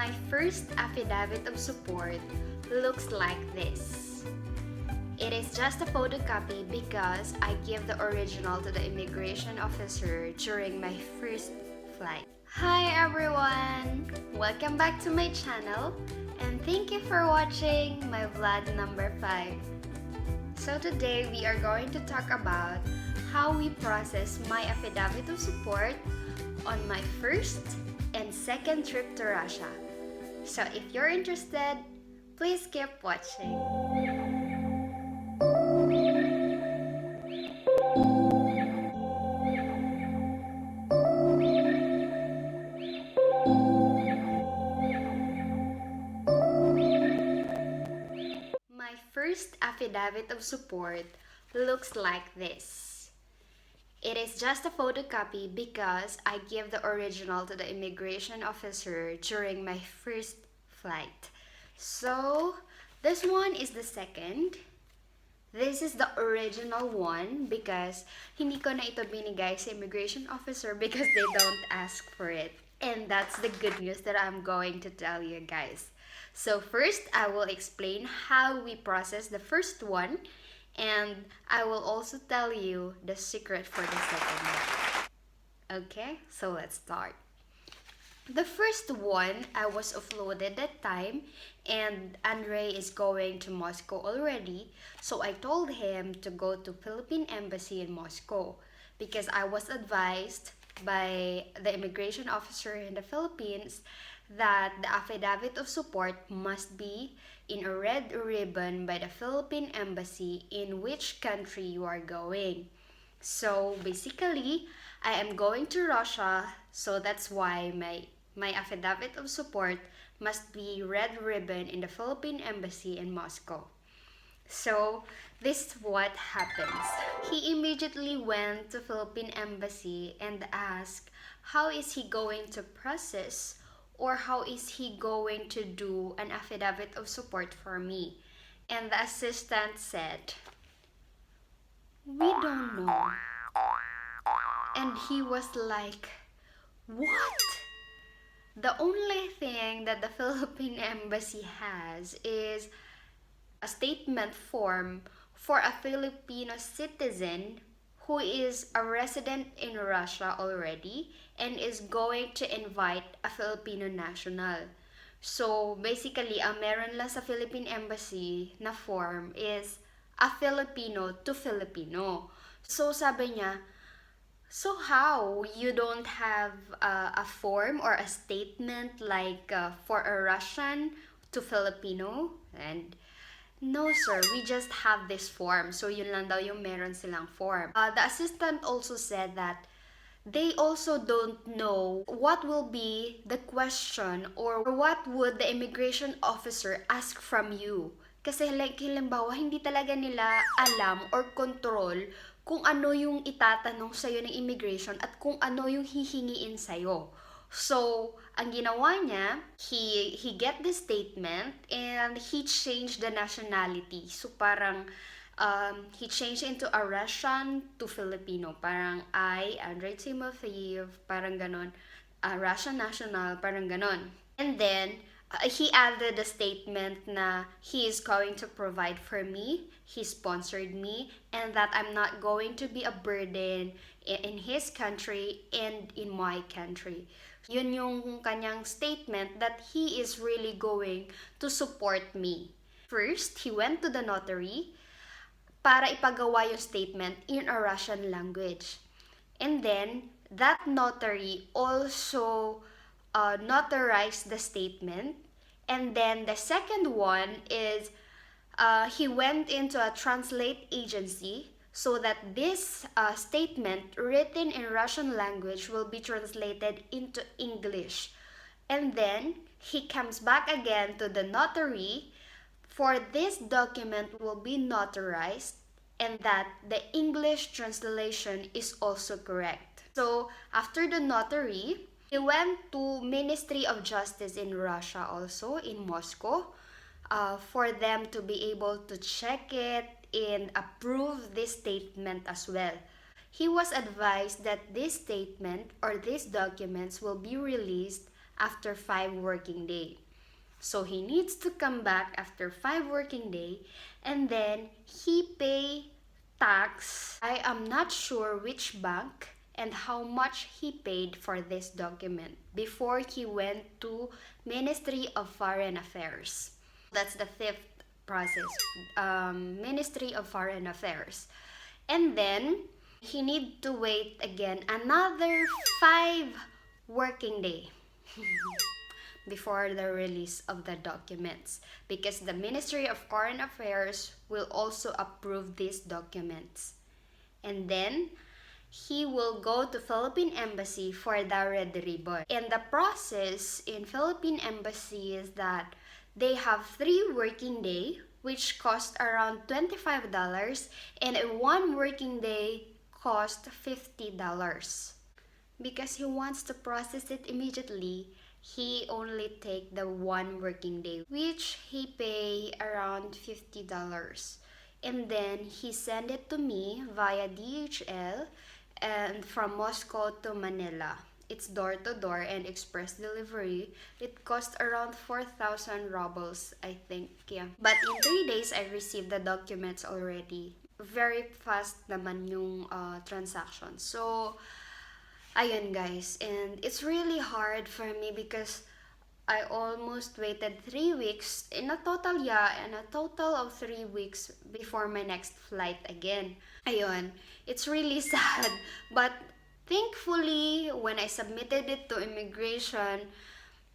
My first affidavit of support looks like this. It is just a photocopy because I gave the original to the immigration officer during my first flight. Hi everyone! Welcome back to my channel and thank you for watching my vlog number 5. So today we are going to talk about how we process my affidavit of support on my first and second trip to Russia. So if you're interested, please keep watching. My first affidavit of support looks like this. It is just a photocopy because I gave the original to the immigration officer during my first flight. So, this one is the second. This is the original one because hindi ko na ito binigay sa immigration officer because they don't ask for it. And that's the good news that I'm going to tell you guys. So first, I will explain how we process the first one, and I will also tell you the secret for the second one. Okay, so let's start. The first one, I was offloaded that time, and Andre is going to Moscow already, so I told him to go to Philippine Embassy in Moscow because I was advised by the immigration officer in the Philippines that the affidavit of support must be in a red ribbon by the Philippine Embassy in which country you are going. So basically, I am going to Russia, so that's why my affidavit of support must be red ribbon in the Philippine Embassy in Moscow. So this is what happens. He immediately went to Philippine Embassy and asked how is he going to process or how is he going to do an affidavit of support for me. And the assistant said, "We don't know." And he was like, "What?" The only thing that the Philippine Embassy has is a statement form for a Filipino citizen who is a resident in Russia already and is going to invite a Filipino national. So basically, ang meron lang sa Philippine Embassy na form is a Filipino to Filipino. So sabi niya, "So how? You don't have a form or a statement like for a Russian to Filipino?" And no sir, we just have this form. So yun lang daw yung meron silang form. The assistant also said that they also don't know what will be the question or what would the immigration officer ask from you. Kasi like halimbawa, hindi talaga nila alam or control kung ano yung itatanong sa'yo ng immigration at kung ano yung hihingiin sa'yo. So, ang ginawa niya, he get the statement and he changed the nationality. So, parang he changed into a Russian to Filipino. Parang Andre Timofeevs, parang ganon. Russian national, parang ganon. And then, he added a statement na he is going to provide for me, he sponsored me, and that I'm not going to be a burden in his country and in my country. Yun yung kanyang statement that he is really going to support me. First, he went to the notary para ipagawa yung statement in a Russian language. And then, that notary also notarized the statement. And then the second one is he went into a translate agency so that this statement written in Russian language will be translated into English. And then he comes back again to the notary for this document will be notarized and that the English translation is also correct. So after the notary, he went to Ministry of Justice in Russia also in Moscow for them to be able to check it and approve this statement as well. He was advised that this statement or these documents will be released after 5 working days. So he needs to come back after 5 working days, and then he pay tax. I am not sure which bank and how much he paid for this document before he went to Ministry of Foreign Affairs. That's the 5th process, Ministry of Foreign Affairs. And then he need to wait again another 5 working day before the release of the documents, because the Ministry of Foreign Affairs will also approve these documents. And then he will go to Philippine Embassy for the red ribbon. And the process in Philippine Embassy is that they have 3 working days, which cost around $25, and a 1 working day cost $50. Because he wants to process it immediately, he only take the 1 working day, which he pay around $50. And then he send it to me via DHL and from Moscow to Manila. It's door-to-door and express delivery. It cost around 4,000 rubles, I think. Yeah. But in 3 days, I received the documents already. Very fast naman yung transaction. So, ayun guys. And it's really hard for me because I almost waited 3 weeks in a total of 3 weeks before my next flight again. Ayun, it's really sad. But thankfully, when I submitted it to immigration,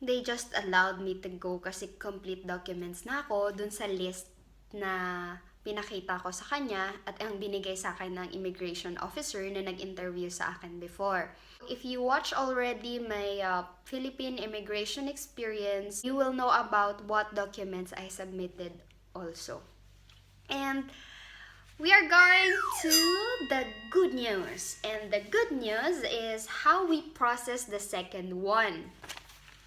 they just allowed me to go kasi complete documents na ako dun sa list na pinakita ko sa kanya at ang binigay sa akin ng immigration officer na nag-interview sa akin before. If you watch already my Philippine immigration experience, you will know about what documents I submitted also. And we are going to the good news. And the good news is how we process the second one.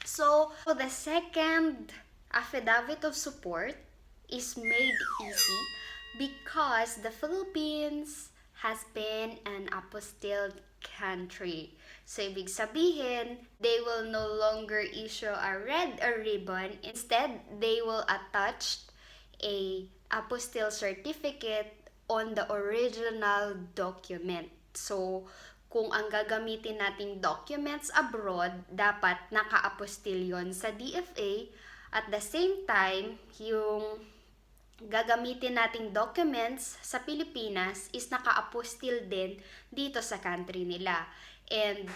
So the second affidavit of support is made easy because the Philippines has been an apostille country. So, ibig sabihin, they will no longer issue a red ribbon. Instead, they will attach a apostille certificate on the original document. So, kung ang gagamitin nating documents abroad, dapat naka-apostille yon sa DFA. At the same time, yung gagamitin nating documents sa Pilipinas is naka-apostille din dito sa country nila. And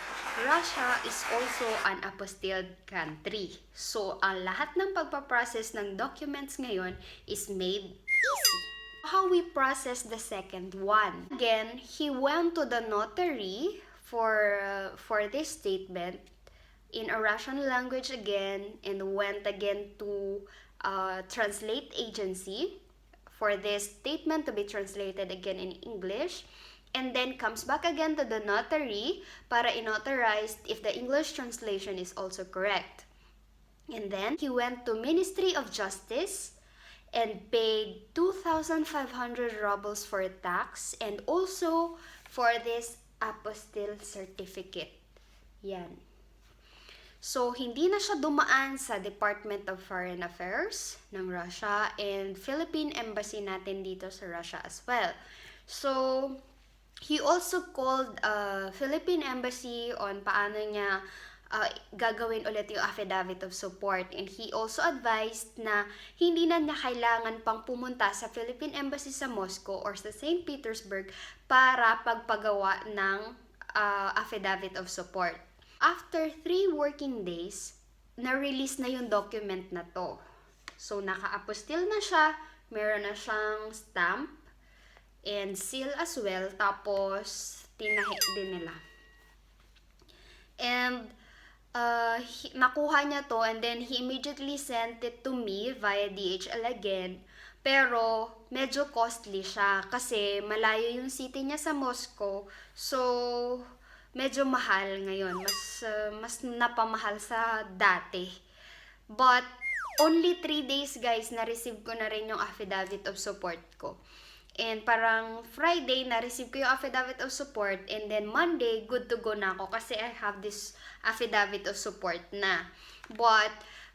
Russia is also an apostilled country. So, ang lahat ng pagpaprocess ng documents ngayon is made easy. How we process the second one? Again, he went to the notary for this statement in a Russian language again and went again to translate agency for this statement to be translated again in English, and then comes back again to the notary para inauthorize if the English translation is also correct. And then he went to Ministry of Justice and paid 2,500 rubles for tax and also for this apostille certificate. Yan. So, hindi na siya dumaan sa Department of Foreign Affairs ng Russia and Philippine Embassy natin dito sa Russia as well. So, he also called Philippine Embassy on paano niya gagawin ulit yung affidavit of support, and he also advised na hindi na niya kailangan pang pumunta sa Philippine Embassy sa Moscow or sa St. Petersburg para pagpagawa ng affidavit of support. After 3 working days, na-release na yung document na to. So, naka-apostille na siya, meron na siyang stamp and seal as well, tapos tinahi din nila. And nakuha niya to, and then he immediately sent it to me via DHL again. Pero medyo costly siya kasi malayo yung city niya sa Moscow. So medyo mahal ngayon. Mas napamahal sa dati. But only 3 days guys, na-receive ko na rin yung affidavit of support ko. And parang Friday, na-receive ko yung affidavit of support. And then Monday, good to go na ako kasi I have this affidavit of support na. But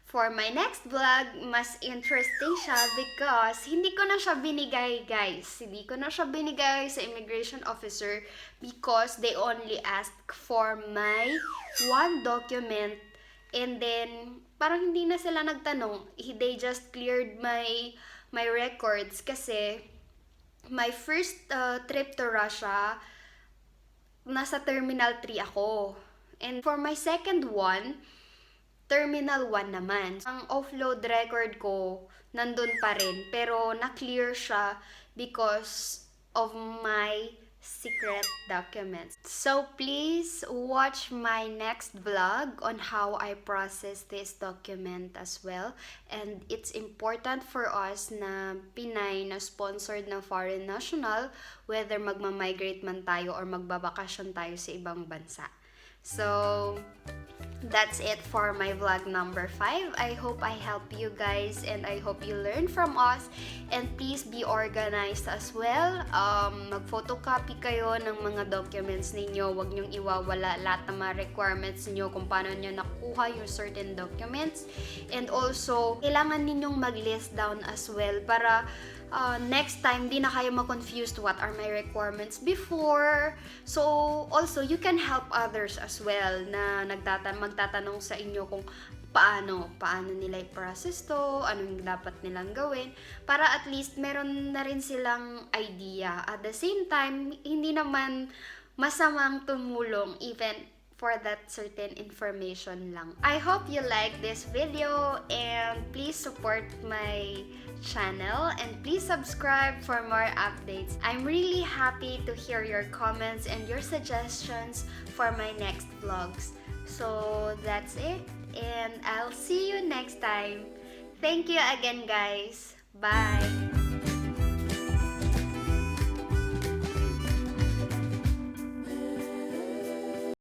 for my next vlog, mas interesting siya because hindi ko na siya binigay, guys. Hindi ko na siya binigay sa immigration officer because they only asked for my one document. And then, parang hindi na sila nagtanong. They just cleared my records kasi my first trip to Russia, nasa Terminal 3 ako. And for my second one, Terminal 1 naman. Ang offload record ko, nandun pa rin. Pero na-clear siya because of my secret documents. So please watch my next vlog on how I process this document as well. And it's important for us na Pinay na sponsored ng foreign national, whether magmamigrate man tayo or magbabakasyon tayo sa ibang bansa. So, that's it for my vlog number 5. I hope I help you guys and I hope you learn from us. And please be organized as well. Mag-photocopy kayo ng mga documents ninyo. Huwag niyong iwawala lahat ng mga requirements niyo kung paano niyo nakuha yung certain documents. And also, kailangan ninyong mag-list down as well para next time, di na kayo ma-confused what are my requirements before. So, also, you can help others as well na magtatanong sa inyo kung paano nila i-process to, anong dapat nilang gawin, para at least meron na rin silang idea. At the same time, hindi naman masamang tumulong even for that certain information lang. I hope you like this video and please support my channel and please subscribe for more updates. I'm really happy to hear your comments and your suggestions for my next vlogs. So that's it and I'll see you next time. Thank you again, guys. Bye!